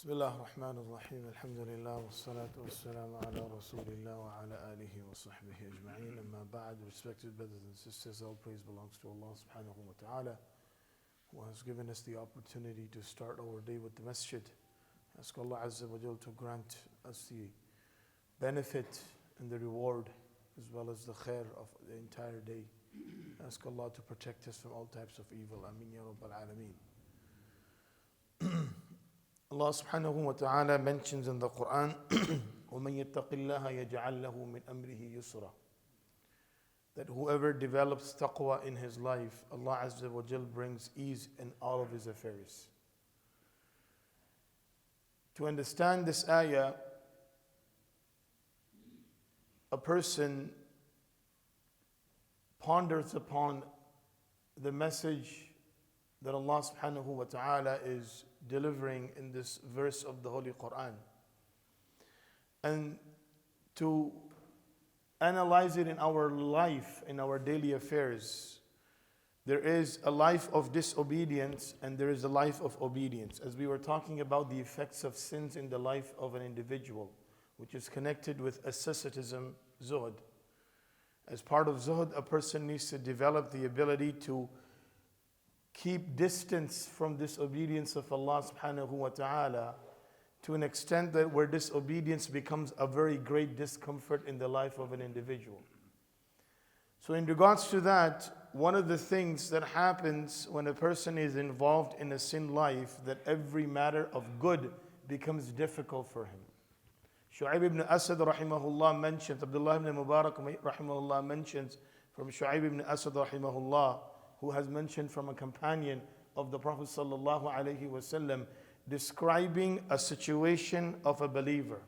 بسم الله الرحمن الرحيم الحمد لله والصلاة والسلام على رسول الله وعلى آله وصحبه أجمعين أما بعد. Respected brothers and sisters, all praise belongs to Allah subhanahu wa ta'ala, who has given us the opportunity to start our day with the masjid. Ask Allah Azza wa Jal to grant us the benefit and the reward as well as the khair of the entire day. Ask Allah to protect us from all types of evil. Ameen ya Rabbal Alameen. Allah subhanahu wa ta'ala mentions in the Quran, وَمَن يَتَّقِ اللَّهَ يَجْعَلْ لَهُ مِنْ أَمْرِهِ يُسْرًا, that whoever develops taqwa in his life, Allah Azza wa Jal brings ease in all of his affairs. To understand this ayah, a person ponders upon the message that Allah subhanahu wa ta'ala is delivering in this verse of the Holy Quran, and to analyze it in our life, in our daily affairs. There is a life of disobedience and there is a life of obedience. As we were talking about the effects of sins in the life of an individual, which is connected with asceticism, zuhd. As part of zuhd, a person needs to develop the ability to keep distance from disobedience of Allah subhanahu wa ta'ala, to an extent that where disobedience becomes a very great discomfort in the life of an individual. So in regards to that, one of the things that happens when a person is involved in a sin life, that every matter of good becomes difficult for him. Shu'aib ibn Asad rahimahullah mentions, Abdullah ibn Mubarak rahimahullah mentions from Shu'aib ibn Asad rahimahullah, who has mentioned from a companion of the Prophet sallallahu alaihi wasallam, describing a situation of a believer,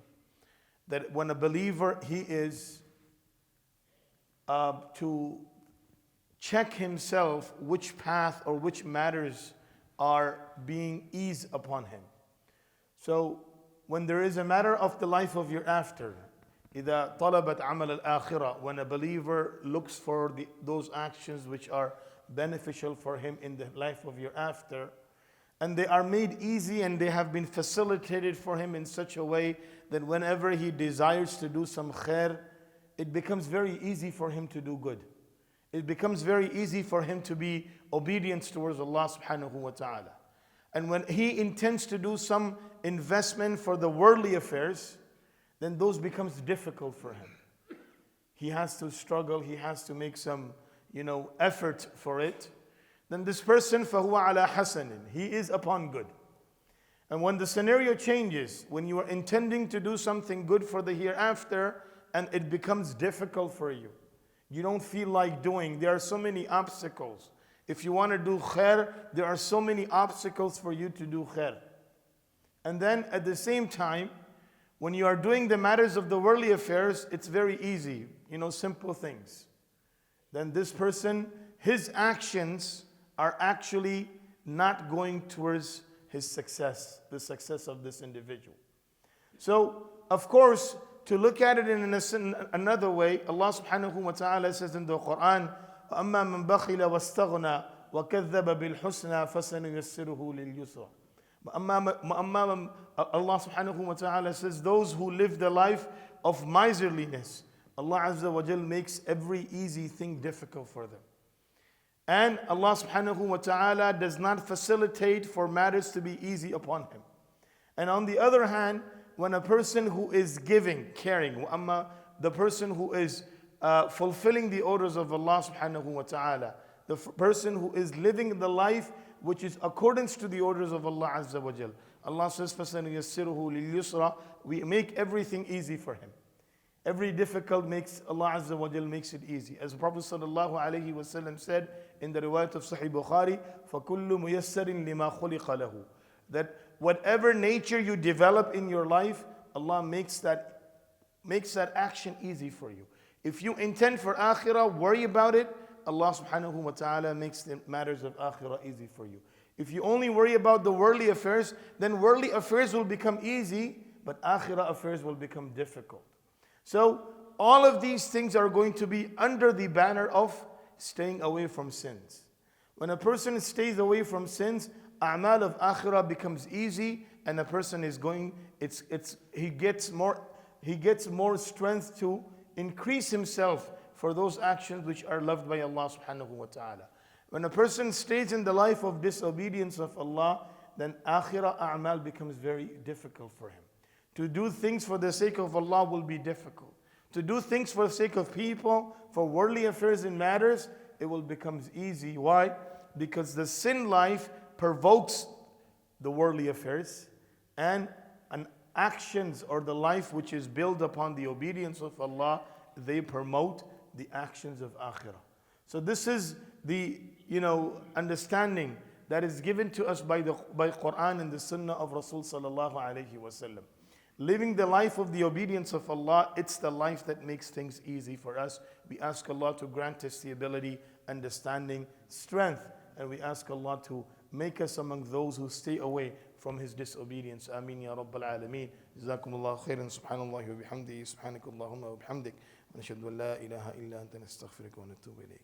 that when a believer, he is to check himself which path or which matters are being eased upon him. So when there is a matter of the life of your after, إذا طلبت عمل الآخرة, when a believer looks for those actions which are beneficial for him in the life of your after, and they are made easy and they have been facilitated for him in such a way that whenever he desires to do some khair, it becomes very easy for him to do good. It becomes very easy for him to be obedient towards Allah subhanahu wa ta'ala. And when he intends to do some investment for the worldly affairs, then those becomes difficult for him. He has to struggle, he has to make some effort for it. Then this person, فَهُوَ عَلَى حَسَنٍ, he is upon good. And when the scenario changes, when you are intending to do something good for the hereafter, and it becomes difficult for you, you don't feel like doing, there are so many obstacles. If you want to do khair, there are so many obstacles for you to do khair. And then at the same time, when you are doing the matters of the worldly affairs, it's very easy, simple things. Then this person, his actions are actually not going towards his success, the success of this individual. So, of course, to look at it in another way, Allah subhanahu wa ta'ala says in the Quran, وَأَمَّا مَنْ بَخِلَ وَاسْتَغْنَى وَكَذَّبَ بِالْحُسْنَى فَسَنُيَسِّرُهُ لِلْيُسْرَى. Allah subhanahu wa ta'ala says, those who live the life of miserliness, Allah Azza wa Jal makes every easy thing difficult for them. And Allah subhanahu wa ta'ala does not facilitate for matters to be easy upon him. And on the other hand, when a person who is giving, caring, the person who is fulfilling the orders of Allah subhanahu wa ta'ala, the person who is living the life which is accordance to the orders of Allah Azza wa Jal, Allah says, فَسَنُيَسِّرُهُ لِلْيُسْرَى, we make everything easy for him. Every difficult makes Allah Azza wa Jal makes it easy. As the Prophet sallallahu alaihi wasallam said in the riwayat of Sahih Bukhari, فَكُلُّ مُيَسَّرٍ لِمَا خُلِقَ لَهُ, that whatever nature you develop in your life, Allah makes that action easy for you. If you intend for akhirah, worry about it, Allah subhanahu wa ta'ala makes the matters of akhirah easy for you. If you only worry about the worldly affairs, then worldly affairs will become easy, but akhirah affairs will become difficult. So all of these things are going to be under the banner of staying away from sins. When a person stays away from sins, a'mal of akhirah becomes easy, and a person is going, he gets more strength to increase himself for those actions which are loved by Allah subhanahu wa ta'ala. When a person stays in the life of disobedience of Allah, then akhirah a'mal becomes very difficult for him. To do things for the sake of Allah will be difficult. To do things for the sake of people, for worldly affairs and matters, it will become easy. Why? Because the sin life provokes the worldly affairs, and an actions or the life which is built upon the obedience of Allah, they promote the actions of akhirah. So this is the understanding that is given to us by Quran and the Sunnah of Rasul sallallahu alaihi wasallam. Living the life of the obedience of Allah, it's the life that makes things easy for us. We ask Allah to grant us the ability, understanding, strength, and we ask Allah to make us among those who stay away from His disobedience. Ameen ya Rabbal Alameen. Jazakumullahu khairan. Subhanallah wa bihamdihi. Subhanakallahumma wa bihamdik. Wa nashhadu an la ilaha illa anta nastaghfiruka wa natubu ilayk.